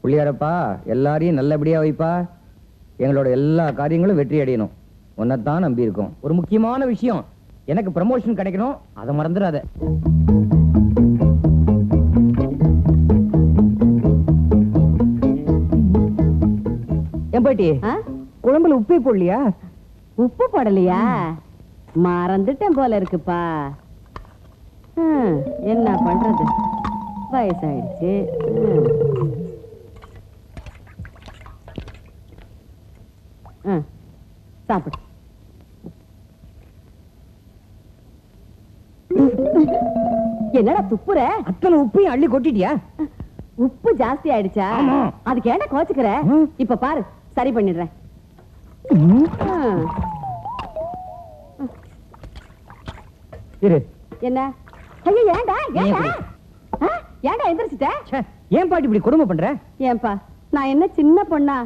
புள்ளியாரப்பா எல்லாரையும் நல்லபடியா வைப்பா. எங்களோட எல்லா காரியங்களும் வெற்றி அடையணும். உன்னைத்தான் நம்பி இருக்கோம். ஒரு முக்கியமான விஷயம், எனக்கு ப்ரமோஷன் கிடைக்கணும், அதை மறந்துடாத. என் பாட்டி, குழம்புல உப்பே போடலையா? உப்பு போடலையா? மறந்துட்டேன் போல இருக்குப்பா. என்ன பண்றது, வயசாயிடுச்சு. சாப்பிடு. என்னடா துப்புற? அத்தனை உப்பையும் அள்ளி கொட்டிட்டியா? உப்பு ஜாஸ்தி ஆயிடுச்சா? அதுக்கு ஏன்டா கோச்சுக்கிற? இப்ப பாரு, சரி பண்ணிடுறேன். என்ன? ஐயோ, ஏன்டா ஏன்டா எந்திரிச்சிட்ட? ஏன் பாட்டி இப்படி கொடுமை பண்ற? ஏன்பா, நான் என்ன சின்ன பொண்ணா?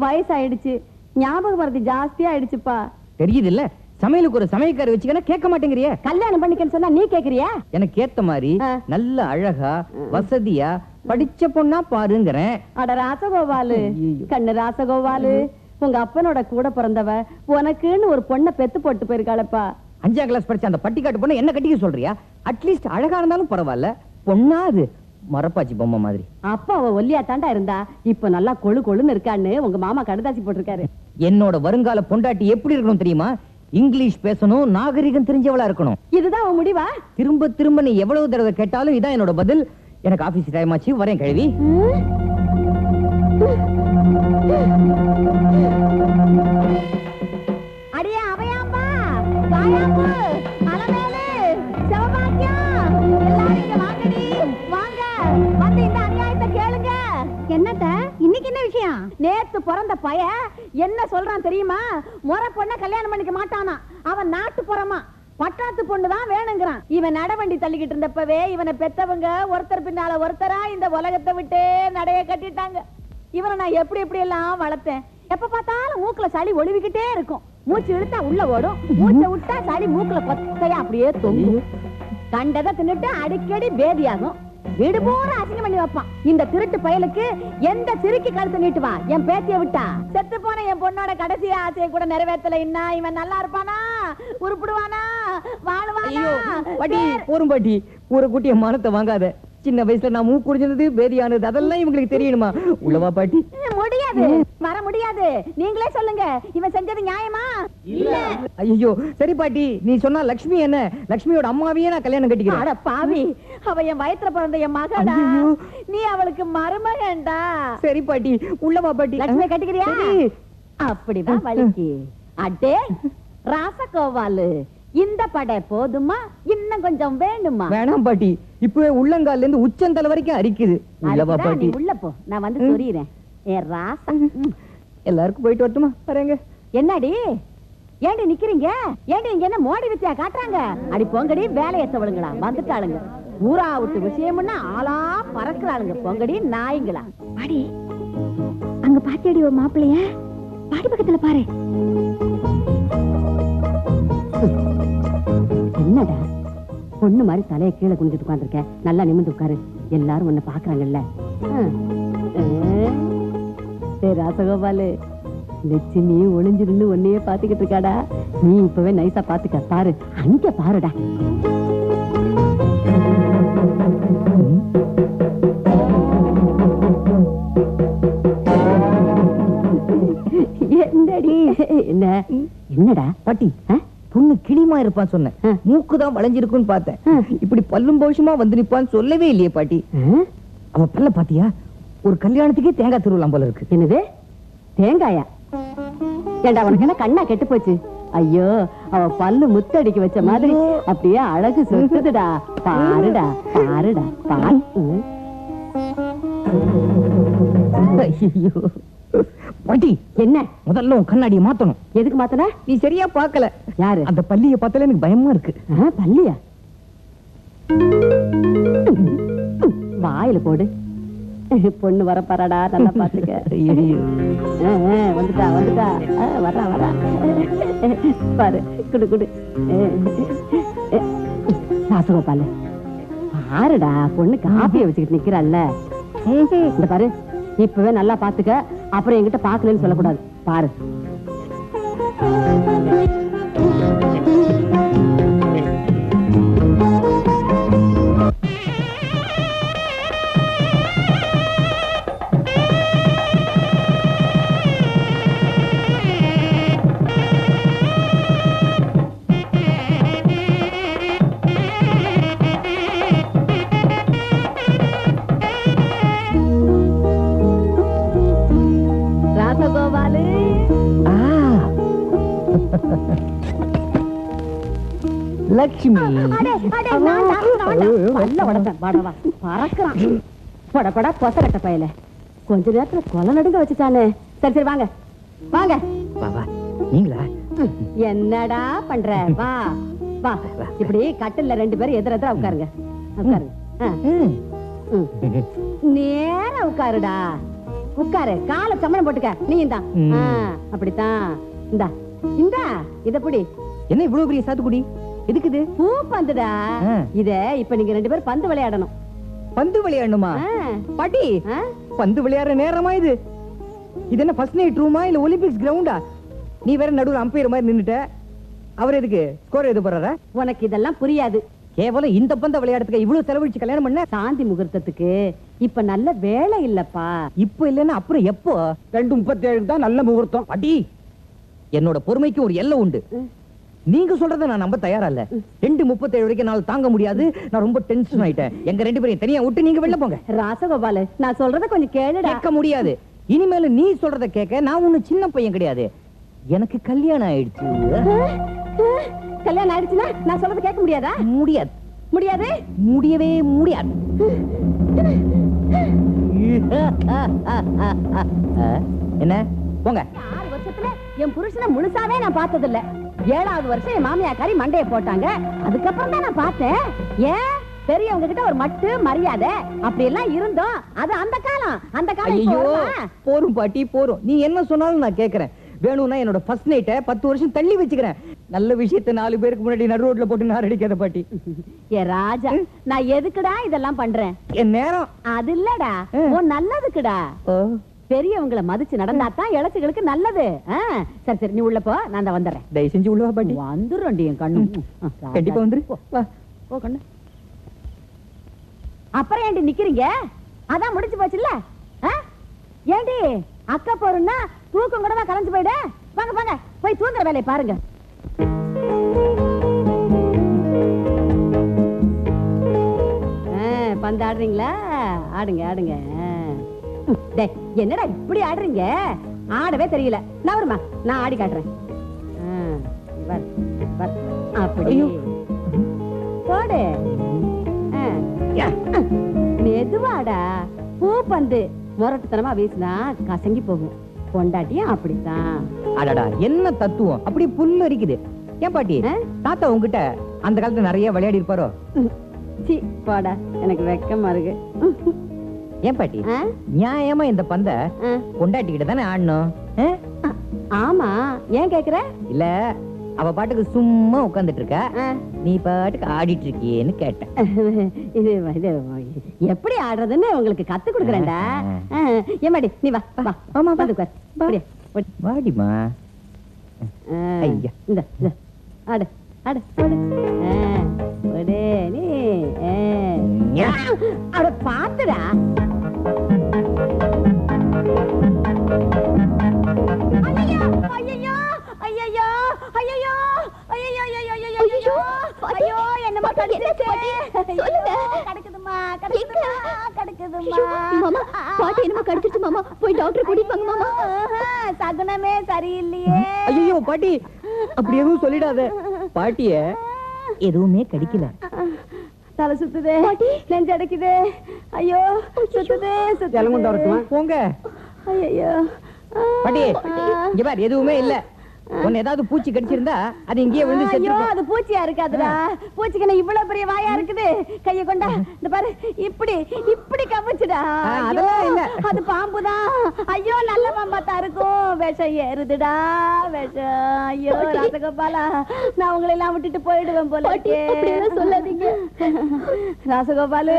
வயசாயிடுச்சு, ஞாபக மறதி ஜாஸ்தியா ஆயிடுச்சுப்பா. தெரியுது இல்ல, சமையலுக்கு ஒரு சமையக்காரி வச்சுக்கனா கேட்க மாட்டேங்கிறிய. கல்யாணம் பண்ணிக்கன்னு சொன்னா நீ கேக்குறியா? எனக்கு ஏத்த மாதிரி நல்ல அழகா வசதியா படிச்ச பொண்ணா பாருங்கறேன். அட ராசகோபாலு, கண்ணு ராசகோபாலு, உங்க அப்பனோட கூட பிறந்தவ உனக்குன்னு ஒரு பொண்ணை பெத்து போட்டு போயிருக்காளப்பா. 5ஆம் கிளாஸ் படிச்ச அந்த பட்டிக்காட்டு பொண்ணை என்ன கட்டிக்க சொல்றியா? அட்லீஸ்ட் அழகா இருந்தாலும் பரவாயில்ல, பொண்ணா அது மரப்பாச்சி பொம்மை மாதிரி. அப்பா அவ ஒல்லியா தாண்டா இருந்தா, இப்ப நல்லா கொழு கொழுன்னு இருக்கான்னு உங்க மாமா கடுதாசி போட்டிருக்காரு. என்னோட வருங்கால பொண்டாட்டி எப்படி இருக்கணும் தெரியுமா? இங்கிலீஷ் பேசணும், நாகரிகம் தெரிஞ்சவளா இருக்கணும். இதுதான் உன் முடிவா? திரும்ப திரும்ப நீ எவ்வளவு தடவை கேட்டாலும் இதான் என்னோட பதில். எனக்கு ஆபீஸ் டைம் ஆச்சு, வரேன் கிழவி. அடியே அவையாம்பா, வாயாம்பு, அலமேலு, சிவபாக்கியம், எல்லாரும் இங்க வாங்கடி, வாங்க. வந்து இந்த அநியாயத்தை கேளுங்க. என்னத்த, இன்னைக்கு என்ன விஷயம்? நேத்து பிறந்த பைய என்ன சொல்றான் தெரியுமா? முறை பொண்ண கல்யாணம் பண்ணிக்க மாட்டானா, அவன் நாட்டு புறமா பட்டாத்து பொண்ணுதான் வேணுங்கிறான். இவன் நடவண்டி தள்ளிக்கிட்டு இருந்தப்பவே இவனை பெத்தவங்க ஒருத்தர் பின்னால ஒருத்தரா இந்த உலகத்தை விட்டே நடைய கட்டிட்டாங்க. இவனை நான் எப்படி எப்படி எல்லாம் வளர்த்தேன். எப்ப பார்த்தாலும் மூக்குல சளி ஒளிவிக்கிட்டே இருக்கும். மூச்சு இழுத்தா உள்ள ஓடும், மூச்சை விட்டா சளி மூக்குல கொத்தையா அப்படியே தொங்கும். கண்டதை தின்னுட்டு அடிக்கடி பேதியாகும். வீடு பூரா அசிங்கம் பண்ணி வைப்பான். இந்த திருட்டு பயலுக்கு எந்த சிறுக்கி கழுத்து நீட்டுவா? என் பேத்திய விட்டா. செத்து போன என் பொண்ணோட கடைசி ஆசையை கூட நிறைவேற்றல. என்ன இவன் நல்லா இருப்பானா? உருப்பிடுவானா? வாழ்வானா? பாட்டி போரும் பாட்டி, ஊரை கூட்டிய மானத்தை வாங்காத. சின்ன வயசுல நான் மூக்கு குடிச்சது, பேதியானது, அதெல்லாம் இவங்களுக்கு தெரியணுமா? உள்ளவா பாட்டி? முடியாது, வர முடியாது. நீங்களே சொல்லுங்க, இவன் செஞ்சது நியாயமா? இல்ல. ஐயோ சரி பாட்டி, நீ சொன்னா லட்சுமி என்ன? லட்சுமியோட அம்மாவையே நான் கல்யாணம் கட்டிக்கிறேன். அட பாவி, அவ என் வயித்துல பிறந்த என் மகடா, நீ அவளுக்கு மருமகன்டா. சரி பாட்டி, உள்ளவா பாட்டி. லட்சுமி கட்டிக்கிறியா? அப்படிதான் வலிக்கு. அடே ராசகோபாலு, இந்த படை போதுமா? இன்னும் கொஞ்சம் வேணுமா? வேணாம் பாட்டி, இப்பவே உள்ளங்கால்ல இருந்து உச்சந்தலை வரைக்கும் அரிக்குது. உள்ளவா பாட்டி. உள்ள போ, நான் வந்து சொல்லிறேன். ஏ ராசா, எல்லாருக்கும் போயிட்டு வரட்டுமா? வரேங்க. என்னடி ஏண்டி நிக்கிறீங்க? ஏண்டி இங்க என்ன மோடி வித்தியா காட்டுறாங்க? அடி பொங்கடி, வேலையை தவளுங்களா வந்துட்டாளுங்க. ஊரா விட்டு விஷயம்னா ஆளா பறக்குறாளுங்க. பொங்கடி நாய்ங்களா. பாடி அங்க பாத்தியடி ஒரு மாப்பிள்ளைய, பாடி பக்கத்துல பாரு. என்னடா பொண்ணு மாதிரி தலையை கீழே குனிஞ்சிட்டு உட்கார்ந்திருக்க? நல்லா நிமிர்ந்து உட்காரு, எல்லாரும் உன்னை பாக்குறாங்கல்ல. ராசகோபாலு, லட்சுமி ஒளிஞ்சிருந்து ஒன்னையே பாத்துக்கிட்டு இருக்காடா. நீ இப்பவே நைசா பாத்துக்க. பாரு, அங்க பாருடா. என்ன என்னடா பாட்டி, பொண்ணு கிளிமா இருப்பான்னு சொன்னேன், மூக்குதான் வளைஞ்சிருக்குன்னு பார்த்தேன். இப்படி பல்லும் பௌஷமா வந்து நிப்பான்னு சொல்லவே இல்லையே பாட்டி. அவ பல்ல பாத்தியா? ஒரு கல்யாணத்துக்கே தேங்காய் திருவிழா போல இருக்கு. என்னது தேங்காயா? ஏண்டா உனக்கு என்ன கண்ணா கெட்டு போச்சு? ஐயோ, அவ பல்லு முத்தடிக்க வச்ச மாதிரி அப்படியே அழகு சொத்துதுடா. பாருடா பாருடா பாரு. ஐயோ பாட்டி, என்ன? முதல்ல உன் கண்ணாடியை மாத்தணும். எதுக்கு மாத்தன? நீ சரியா பாக்கல. யாரு? அந்த பள்ளியை பார்த்தாலே எனக்கு பயமா இருக்கு. பள்ளியா? வாயில போடு. பொண்ணு வர பாராடா, நல்லா பாத்துக்க. வந்துட்டா வந்துட்டா, வரா வரா. பாரு, குடு குடு. ராசகோபாலு, பாருடா, பொண்ணு காப்பியை வச்சுக்கிட்டு நிக்கிறாள்ல. இந்த பாரு, இப்பவே நல்லா பாத்துக்க, அப்புறம் என்கிட்ட பாக்கலன்னு சொல்லக்கூடாது. பாரு. ராசகோபாலு, லட்சுமி பொசகட்ட பயல கொஞ்ச நேரத்துல கொலை நடுங்க வச்சுட்டானே. சரி சரி வாங்க வாங்க. நீங்களா? என்னடா பண்ற? வா வா. இப்படி கட்டில்ல 2 பேரும் எதிர எதிர உட்காருங்க. உட்காருங்க. நேரா உட்காருடா. உட்காரு. கால சமணம் போட்டுக்க. நீ இந்தா. அப்படித்தான். இந்தா இந்தா இத புடி. என்ன இவ்வளவு பெரிய சாத்துக்குடி? எதுக்குது? பூ பந்துடா. இத இப்ப நீங்க 2 பேரும் பந்து விளையாடணும். பந்து விளையாடணுமா? பாட்டி, பந்து விளையாடுற நேரமா இது? இது என்ன ஃபர்ஸ்ட் நைட் ரூமா இல்ல ஒலிம்பிக்ஸ் கிரவுண்டா? நீ வேற நடுவுல அம்பையர் மாதிரி நின்னுட்ட. அவர் எதுக்கு ஸ்கோர் எழுத போறாரா? உனக்கு இதெல்லாம் புரியாது. கேவலம் இந்த பந்த விளையாடுறதுக்கு இவ்வளவு செலவழிச்சு கல்யாணம் பண்ண? சாந்தி முகூர்த்தத்துக்கு இப்ப நல்ல வேலை இல்லப்பா. இப்ப இல்லன்னா அப்புறம் எப்போ? 2:37 தான் நல்ல முகூர்த்தம். பாட்டி, என்னோட பொறுமைக்கு ஒரு எல்லை உண்டு. நீங்க சொல்றத நான் நம்ப தயாரா இல்ல. 2:37 வரைக்கும் என்னால தாங்க முடியாது. நான் ரொம்ப டென்ஷன் ஆயிட்டேன். எங்க 2 பேரையும் தனியா விட்டு நீங்க வெளில போங்க. ராசகோபாலு, நான் சொல்றத கொஞ்சம் கேளுடா. கேட்க முடியாது. இனிமேல நீ சொல்றத கேட்க நான் ஒண்ணு சின்ன பையன் கிடையாது. எனக்கு கல்யாணம் ஆயிடுச்சு. கல்யாணம் ஆயிடுச்சுன்னா நான் சொல்றத கேட்க முடியாதா? முடியாது. முடியாது? முடியவே முடியாது. என்ன போங்க. 6 வருஷத்துல என் புருஷனை முழுசாவே நான் பார்த்தது இல்ல. 7வது வருஷம் என் மாமியாக்காரி மண்டைய போட்டாங்க. அதுக்கப்புறம் தான் நான் பார்த்தேன். ஏன் பெரியவங்க கிட்ட ஒரு மட்டு மரியாதை அப்படி எல்லாம் இருந்தோம். அது அந்த காலம். அந்த காலம் ஐயோ, போரும் பாட்டி போரும். நீ என்ன சொன்னாலும் நான் கேக்குறேன். வேணும்னா என்னோட ஃபர்ஸ்ட் நைட்ட 10 வருஷம் தள்ளி வச்சுக்கிறேன். நல்ல விஷயத்தை 4 பேருக்கு முன்னாடி நடு ரோட்ல போட்டு நான் அடிக்காத பாட்டி. ஏ ராஜா, நான் எதுக்குடா இதெல்லாம் பண்றேன்? என் நேரம் அது இல்லடா, உன் நல்லதுக்குடா. பெரியவங்களை மதிச்சு நடந்தாதான் இளச்சிகளுக்கு நல்லது. சரி சரி, நீ உள்ள போ, நான் தான் வந்துடுறேன். தயவு செஞ்சு உள்ளவா பாட்டி. வந்துடுறேன் என் கண்ணு. கண்டிப்பா வந்துரு. ஓ கண்ணு. அப்புறம் ஏண்டி நிக்கிறீங்க? அதான் முடிச்சு போச்சுல்ல. ஏண்டி அக்கா போறோம்னா தூக்கம் கூட கலைஞ்சு போயிடு. வாங்க வாங்க, போய் தூங்குற வேலையை பாருங்க. பந்து ஆடுறீங்களா? ஆடுங்க ஆடுங்க. என்னடா இப்படி ஆடுறீங்க? ஆடவே தெரியல. நான் வருமா, நான் ஆடி காட்டுறேன். அப்படி போடு. மெதுவாடா. பூ பந்து முரட்டுத்தனமா வீசினா கசங்கி போகும். பொண்டாட்டியும் அப்படித்தான். அடடா, என்ன தத்துவம்! அப்படி புல்லு அரிக்குது. ஏன் பாட்டி, தாத்தா உங்ககிட்ட அந்த காலத்துல நிறைய விளையாடி இருப்பாரோ? சி போடா, எனக்கு வெக்கமா இருக்கு. ஏன் பாட்டி, நியாயமா இந்த பந்த பொண்டாட்டிக்கிட்ட தானே ஆடணும்? ஆமா, ஏன் கேக்குற? இல்ல, அவ பாட்டுக்கு சும்மா உட்கார்ந்துட்டு இருக்க, நீ பாட்டுக்கு ஆடிட்டு இருக்கியேன்னு கேட்டேன். இது எப்படி ஆடுறதுன்னு உங்களுக்கு கத்து கொடுக்குறேன்டா. ஏமாடி, நீ வா வா. ஆமா, பாத்துக்க. வாடிமா. இந்த ஆடு ஆடு ஆடு. நீ அட பாத்துடா. சகுனமே சரியில்லையே. ஐயோ பாட்டி, அப்படி எதுவும் சொல்லிடாத. பாட்டிய எதுவுமே கடிக்கல. தலை சுத்துதே, நெஞ்சு அடைக்குதே. ஐயோ சுத்துதே சுத்துதே. போங்க. ஐயோ பாட்டி, இங்க பாரு, எதுவுமே இல்ல. உன்னை ஏதாவது பூச்சி கடிச்சிருந்தா அது இங்கேயே விழுந்து ஐயோ செத்துருக்கும். அது பூச்சியா இருக்காதுடா. பூச்சிக்கு என்ன இவ்வளவு பெரிய வாயா இருக்குது? கைய கொண்டா, இந்த பாரு, இப்படி இப்படி கவிச்சுடா. அதெல்லாம் இல்ல. அது பாம்புதான். ஐயோ நல்ல பாம்பா தான் இருக்கும். விஷம் ஏறுதுடா, விஷம். ஐயோ ராசகோபாலா, நான் உங்களை எல்லாம் விட்டுட்டு போயிடுவேன் போல இருக்கே. சொல்லாதீங்க. ராசகோபாலு,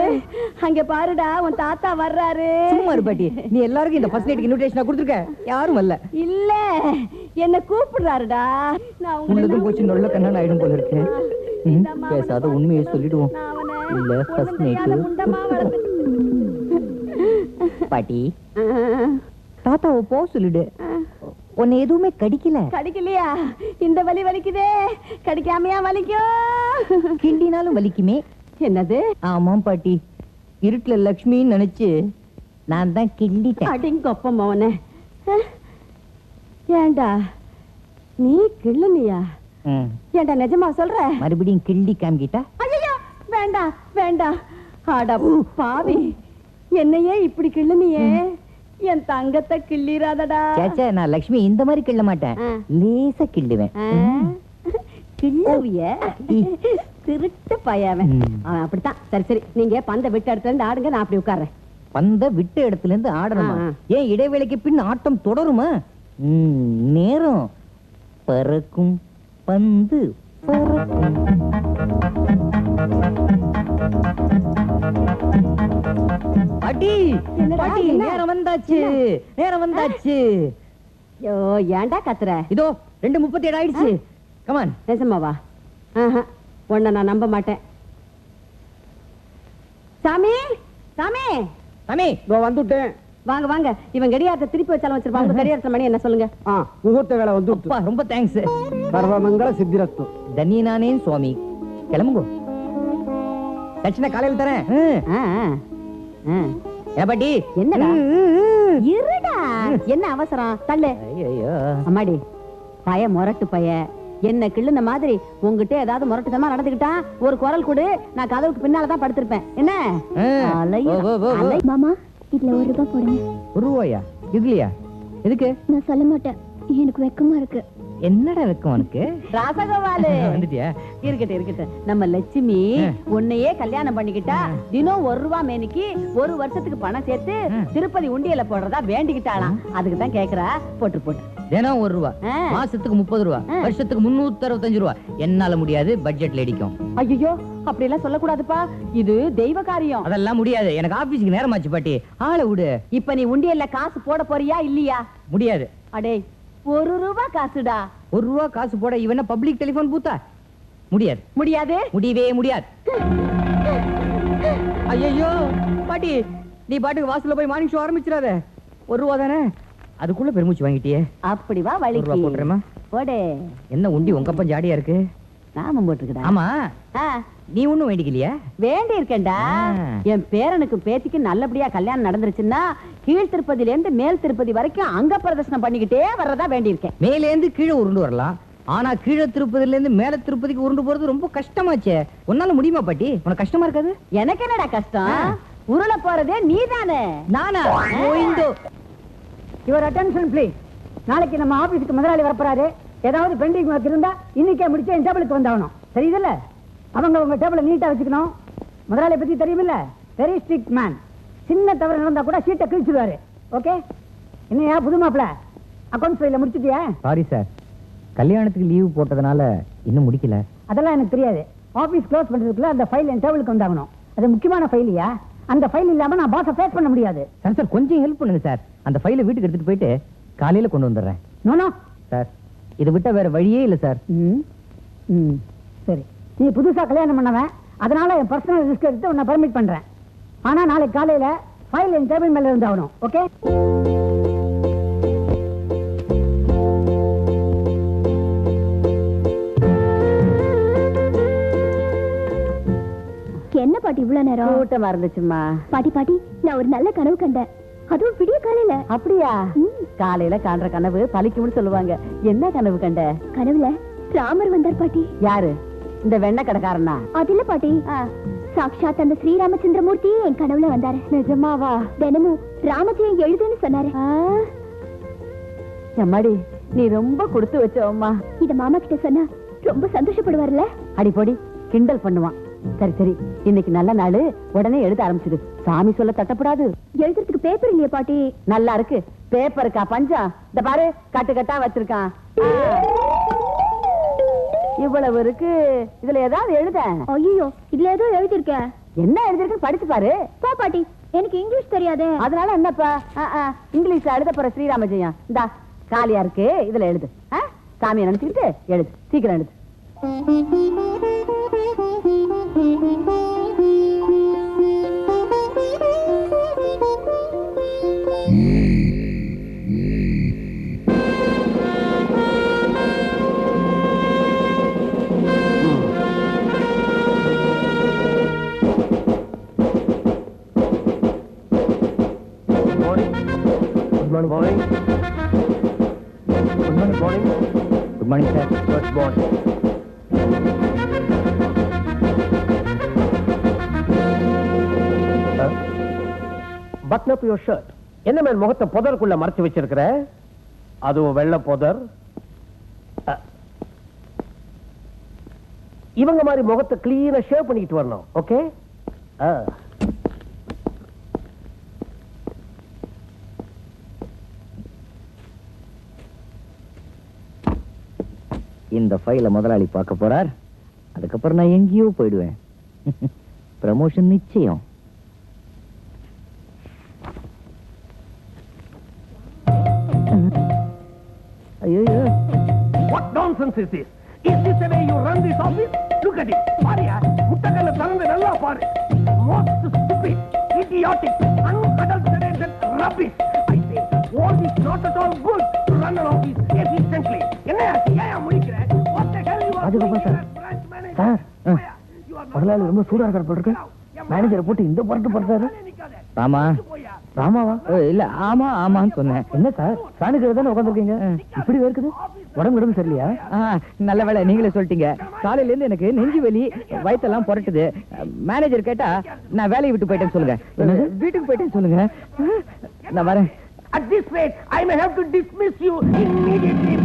அங்க பாருடா, உன் தாத்தா வர்றாரு. சும்மா இரு பாட்டி, நீ எல்லாருக்கும் இந்த ஃபர்ஸ்ட் நைட்டுக்கு இன்விடேஷன் கொடுத்துருக்க, யாரும் வரல. இல்ல, என்ன கூப்பிடுறாருடா. நான் உள்ளதும் போச்சு நொல்ல கண்ணன் ஆயிடும் போல இருக்கு. பேசாத உண்மையை சொல்லிடுவோம். இல்ல ஃபர்ஸ்ட் நைட்டு பாட்டி தாத்தாவை போ சொல்லிடு. உன்னை எதுவுமே கடிக்கல. கடிக்கலையா? இந்த வலி வலிக்குதே, கடிக்காமையா வலிக்கும்? கிண்டினாலும் வலிக்குமே. என்னது? ஆமாம் பாட்டி, இருட்டுல லக்ஷ்மின்னு நினைச்சு நான் தான் கிண்டிட்டேன். அடிங்கொப்ப மவனே. ஏண்டா நீ கிள்ளுனியா? ஏண்டா நிஜமா சொல்ற? மறுபடியும் கிண்டி காமிக்கிட்டா? ஐயோ வேண்டாம் வேண்டாம். ஆடா பாவி, என்னையே இப்படி கிள்ளுனியே. என் தங்கத்தை கிள்ளிராதடா. சேச்சே, நான் லக்ஷ்மி இந்த மாதிரி கிள்ள மாட்டேன், லேசா கிள்ளுவேன். கிள்ளுவிய திருட்டு பையவன் அவன் அப்படித்தான். சரி சரி, நீங்க பந்த விட்டு இடத்துல இருந்து ஆடுங்க, நான் அப்படி உட்கார்றேன். பந்த விட்ட இடத்துல இருந்து ஆடணுமா? ஏன் இடைவேளைக்கு பின் ஆட்டம் தொடருமா? நேரம் பறக்கும் பந்து பறக்கும். பாட்டி பாட்டி, நேரம் வந்தாச்சு, நேரம் வந்தாச்சு. ஐயோ ஏன்டா கத்துற? இதோ 2:37 ஆயிடுச்சு. கமான். நிஜமாவா? உன்னை நான் நம்ப மாட்டேன். சாமி சாமி சாமி, வந்துட்டேன். வாங்க வாங்க. இவன் கடியாரத்தை திருப்பி வச்சாலும் வச்சிருப்பாங்க. கடியாரத்துல மணி என்ன சொல்லுங்க? முகூர்த்த வேலை வந்து அப்பா ரொம்ப தேங்க்ஸ். சர்வமங்கள சித்திரஸ்து. தன்யனானே சுவாமி, கிளம்புங்க. தட்சிணை காலையில் தரேன். ஏ பாட்டி, என்னடா? இருடா, என்ன அவசரம்? தள்ளு. ஐயோ அம்மாடி, பய முரட்டு பய. என்ன கிள்ளுன மாதிரி உங்ககிட்ட ஏதாவது முரட்டுத்தமா நடந்துக்கிட்டா ஒரு குரல் கொடு, நான் கதவுக்கு பின்னாலதான் படுத்திருப்பேன். என்ன மாமா, இதுல 1 ரூபாய் போடுங்க. 1 ரூபாயா? இதுலயா? எதுக்கு? நான் சொல்ல மாட்டேன், எனக்கு வெக்கமா இருக்கு. என்னடா வெக்கம் உனக்கு? ராசகோபாலு வந்துட்டியா? இருக்கட்டும் இருக்கட்டும். நம்ம லட்சுமி உன்னையே கல்யாணம் பண்ணிக்கிட்டா தினம் 1 ரூபாய் மேனிக்கு 1 வருஷத்துக்கு பணம் சேர்த்து திருப்பதி உண்டியல போடுறதா வேண்டிக்கிட்டாளாம். அதுக்கு தான் கேக்குறா. போட்டு போட்டு தினம் 1 ரூபாய், மாசத்துக்கு 30 ரூபாய், வருஷத்துக்கு 365 ரூபாய். என்னால முடியாது, பட்ஜெட்ல இடிக்கும். ஐயோ அப்படி எல்லாம் சொல்லக்கூடாதுப்பா, இது தெய்வ காரியம். அதெல்லாம் முடியாது, எனக்கு ஆபீஸ்க்கு நேரமாச்சு பாட்டி, ஆளை விடு. இப்ப நீ உண்டியல்ல காசு போட போறியா இல்லையா? முடியாது. அடே 1 ரூபாய் காசுடா. 1 ரூபாய் காசு போட இவன பப்ளிக் டெலிபோன் பூத்தா? முடியாது முடியாது, முடியவே முடியாது. ஐயோ பாட்டி, நீ பாட்டுக்கு வாசல்ல போய் மார்னிங் ஷோ ஆரம்பிச்சிடாத. 1 ரூபா தானே, அதுக்குள்ள பெருமூச்சு வாங்கிட்டியே. அப்படி வா 1 ரூபாய் போட்டுறேமா? போடு. என்ன உண்டி உங்க அப்பா ஜாடியா இருக்கு? நாமம் போட்டுக்கடா. ஆமா, நீ ஒண்ணும் வேண்டிக்கலையா? வேண்டி இருக்கேன்டா. என் பேரனுக்கு பேத்திக்கு நல்லபடியா கல்யாணம் நடந்துருச்சுன்னா கீழ் திருப்பதில இருந்து மேல் திருப்பதி வரைக்கும் அங்க பிரதர்சனம் பண்ணிக்கிட்டே வர்றதா வேண்டி இருக்கேன். மேல இருந்து கீழே உருண்டு வரலாம், ஆனா கீழே திருப்பதில இருந்து மேல திருப்பதிக்கு உருண்டு போறது ரொம்ப கஷ்டமாச்சே. உன்னால முடியுமா பாட்டி? உனக்கு கஷ்டமா இருக்காது? எனக்கு என்னடா கஷ்டம்? உருள போறதே நீதானே. நானா? Your attention please. நாளைக்கு நம்ம ஆபீஸ்க்கு முதலாளி வரப்போறாரு. ஏதாவது பெண்டிங் ஒர்க் இருந்தா இன்னைக்கே முடிச்சு என் டேபிளுக்கு வந்தாகணும். சரியுதுல்ல? அவங்க உங்க டேபிளை நீட்டா வச்சுக்கணும். முதலாளியை பத்தி தெரியுமில்ல, வெரி ஸ்ட்ரிக்ட் மேன். சின்ன தவறு நடந்தா கூட சீட்டை கிழிச்சிடுவாரு. ஓகே? என்னையா புது மாப்பிள, அக்கௌண்ட்ஸ் ஃபைல முடிச்சிட்டியா? சாரி சார், கல்யாணத்துக்கு லீவ் போட்டதுனால இன்னும் முடிக்கல. அதெல்லாம் எனக்கு தெரியாது. ஆபீஸ் க்ளோஸ் பண்றதுக்குள்ள அந்த ஃபைல் என் டேபிளுக்கு வந்தாகணும். அது முக்கியமான ஃபைலியா? அந்த ஃபைல் இல்லாம நான் பாஸை ஃபேஸ் பண்ண முடியாது. சார் சார் கொஞ்சம் ஹெல்ப் பண்ணுங்க சார். அந்த ஃபைலை வீட்டுக்கு எடுத்துட்டு போயிட்டு காலையில கொண்டு வந்துடுறேன். நோ சார், இதை விட்டா வேற வழியே இல்ல சார். சரி, நீ புதுசா கல்யாணம் பண்ணவன், அதனால என் பர்சனல் ரிஸ்க் எடுத்து உன்னை பர்மிட் பண்றேன். ஆனா நாளைக்கு காலையில ஃபைல் என் டேபிள் மேல இருந்தாகணும். ஓகே? என்ன பாட்டி இவ்வளவு நேரம்? கூட்டமா இருந்துச்சுமா. பாட்டி பாட்டி, நான் ஒரு நல்ல கனவு கண்டேன், அதுவும் விடிய காலையில. அப்படியா? காலையில காண்ற கனவு பலிக்கும்னு சொல்லுவாங்க. என்ன கனவு கண்ட? கனவுல ராமர் வந்தார் பாட்டி. யாரு? இந்த வெண்ணெய் கடைக்காரனா? அது இல்ல பாட்டி, சாக்ஷாத் அந்த ஸ்ரீராமச்சந்திரமூர்த்தி என் கனவுல வந்தாரு. நிஜமாவா? தினமும் ராமஜெயம் எழுதுன்னு சொன்னாரு. எம்மாடி, நீ ரொம்ப கொடுத்து வச்சோம்மா. இத மாமா கிட்ட சொன்னா ரொம்ப சந்தோஷப்படுவார்ல. அடிப்பொடி கிண்டல் பண்ணுவான். சரி சரி, இன்னைக்கு நல்ல நாள், உடனே எழுத ஆரம்பிச்சிடு. சாமி சொல்ல தட்டப்படாது. எழுதுறதுக்கு பேப்பர் இல்லையா பாட்டி? நல்லா இருக்கு. பேப்பருக்கா பஞ்சா? இந்த பாரு, கட்டு கட்டா வச்சிருக்கான். இவ்வளவு இருக்கு, இதுல ஏதாவது எழுத. ஐயோ, இதுல ஏதோ எழுதிருக்க. என்ன எழுதிருக்கு படிச்சு பாரு. போ பாட்டி, எனக்கு இங்கிலீஷ் தெரியாது. அதனால என்னப்பா, இங்கிலீஷ்ல எழுத போற ஸ்ரீராம ஜெயம். இந்தா காலியா இருக்கு, இதுல எழுது. சாமியை நினைச்சுக்கிட்டு எழுது, சீக்கிரம் எழுது. Good morning. Good morning, sir. Good morning. Button up your shirt. என்ன மேல் முகத்தை புதருக்குள்ள மறைச்சு வச்சிருக்கிற? அதுவும் வெள்ளை புதர். இவங்க மாதிரி முகத்தை கிளீனா ஷேவ் பண்ணிட்டு வரணும். ஓகே? இந்த ஃபைல முதலாளி பார்க்க போறார். அதுக்கப்புறம் நான் எங்கேயோ போயிடுவேன். ப்ரமோஷன் நிச்சயம். ஐயோ, What nonsense is this? Is this the way you run this office? Look at it. பாரியா, முட்டக்கல்ல தரந்து நல்லா பாரு. Most stupid, idiotic, unadulterated rubbish. I say, all this not at all good to run an office efficiently. என்ன ஏன் முடிக்கிற? What the hell you are doing as branch manager? முதலாளி ரொம்ப சூடா இருக்கார் போல இருக்கு. மேனேஜரை போட்டு இந்த பரட்டு பண்றாரு. ராமா, ராமாவா? இல்ல, ஆமா ஆமான்னு சொன்னேன். என்ன சார், சாணிக்கு தானே உட்காந்துருக்கீங்க, இப்படி இருக்குது? உடம்பு சரியில்லையா? நல்ல வேலை நீங்களே சொல்லிட்டீங்க. காலையில இருந்து எனக்கு நெஞ்சு வலி, வயித்தெல்லாம் புரட்டுது. மேனேஜர் கேட்டா நான் வேலையை விட்டு போயிட்டேன்னு சொல்லுங்க. வீட்டுக்கு போயிட்டேன்னு சொல்லுங்க. நான் வரேன். At this rate, I may have to dismiss you immediately.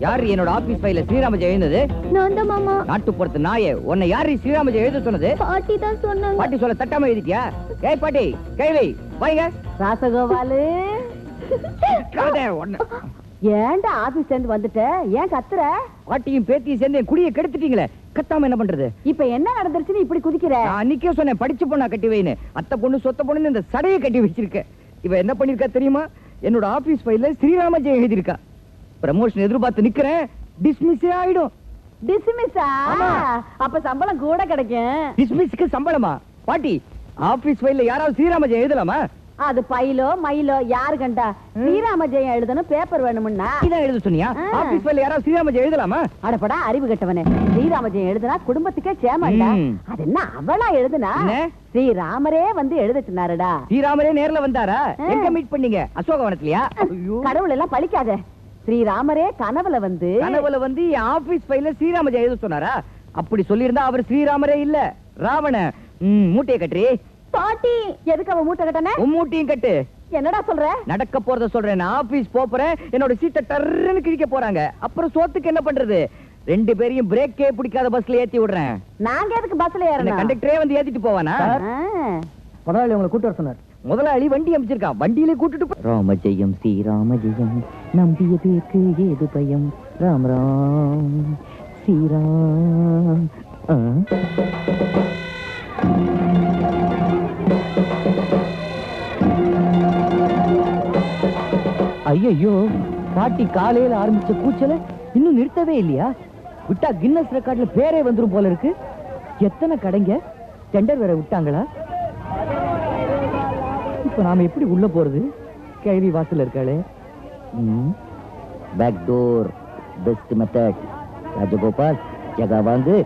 யார் என்னோட ஆபீஸ் ஃபைல ஸ்ரீராம ஜெயம் எழுந்தது? நான் தான் மாமா. நாட்டுப்புறத்து நாயே, உன்னை யாரு ஸ்ரீராம ஜெயம் எழுத சொன்னது? பாட்டி தான் சொன்னாங்க. பாட்டி சொல்ல தட்டாம எழுதிட்டியா? ஏய் பாட்டி, கைவை வாங்க. ராசகோபாலு, ஏன்டா ஆபீஸ் சேர்ந்து வந்துட்ட? ஏன் கத்துற? பாட்டியும் பேத்தியும் சேர்ந்து என் குடியை கெடுத்துட்டீங்களே, கத்தாம என்ன பண்றது? இப்ப என்ன நடந்துருச்சுன்னு இப்படி குதிக்கிற? நான் அன்னைக்கே சொன்னேன் படிச்ச பொண்ணா கட்டி வைன்னு. அத்தை பொண்ணு சொத்த பொண்ணு இந்த சடையை கட்டி வச்சிருக்க. இவ என்ன பண்ணிருக்கா தெரியுமா? என்னோட ஆபீஸ் ஃபைல்ல ஸ்ரீராம ஜெயம் எழுதிருக்கா. ப்ரமோஷன் எதிர்பார்த்து நிக்கிறேன், டிஸ்மிஸ் ஆயிடும். டிஸ்மிஸா? அப்ப சம்பளம் கூட கிடைக்கும். டிஸ்மிஸ்க்கு சம்பளமா? பாட்டி, ஆபீஸ் ஃபைல்ல யாராவது ஸ்ரீராம ஜெயம் எழுதலாமா? அது பைலோ மயிலோ யாரு கண்டா? ஸ்ரீராம ஜெயம் எழுதணும், பேப்பர் வேணும்னா இதான் எழுத சொன்னியா? ஆபீஸ் ஃபைல்ல யாராவது ஸ்ரீராம ஜெயம் எழுதலாமா? அடப்படா அறிவு கட்டவனே, ஸ்ரீராம ஜெயம் எழுதுனா குடும்பத்துக்கே சேமண்டா. அது என்ன அவளா எழுதுனா? ஸ்ரீராமரே வந்து எழுத சொன்னாருடா. ஸ்ரீராமரே நேர்ல வந்தாரா? எங்க மீட் பண்ணீங்க? அசோகவனத்திலயா? கடவுள் எல்லாம் பழிக்காத. ஸ்ரீராமரே கனவுல வந்து ஆபீஸ் ஃபைல்ல ஸ்ரீராம ஜெயம் எழுத சொன்னாரா? அப்படி சொல்லியிருந்தா அவர் ஸ்ரீராமரே இல்ல, ராவண. மூட்டையை கட்டுறி. பாட்டி, எதுக்கு அவ மூட்டை கட்டனே? மூட்டையும் கட்டு. என்னடா சொல்ற? நடக்க போறத சொல்றேன். நான் ஆபீஸ் போறேன், என்னோட சீட்டை டர்ன்னு கிழிக்க போறாங்க. அப்புறம் சோத்துக்கு என்ன பண்றது? ரெண்டு பேரையும் பிரேக்கே பிடிக்காத பஸ்ல ஏத்தி விடுறேன். நாங்க எதுக்கு பஸ்ல ஏறணும்? கண்டக்டரே வந்து ஏத்திட்டு போவானா? முதலாளி உங்களை கூட்டு வர சொன்னார். முதலாளி வண்டி அமைச்சிருக்கான், வண்டியிலே கூட்டிட்டு ராம ஜெயம் ஸ்ரீராம ஜெயம், நம்பிய பேருக்கு ஏது பயம், ராம் ராம் ஸ்ரீராம். ஐயோ, பாட்டி காலையில ஆரம்பிச்ச கூச்சல இன்னும் நிறுத்தவே இல்லையா? விட்டா கின்னஸ் ரெக்கார்ட்ல பேரே வந்துரும் போல இருக்கு. எத்தனை கடைங்க டெண்டர் வேற விட்டாங்களா? இப்ப நாம எப்படி உள்ள போறது? கேள்வி வாசல் இருக்காளே. Back door best method. Rajagopal, ஜகா வாங்கு,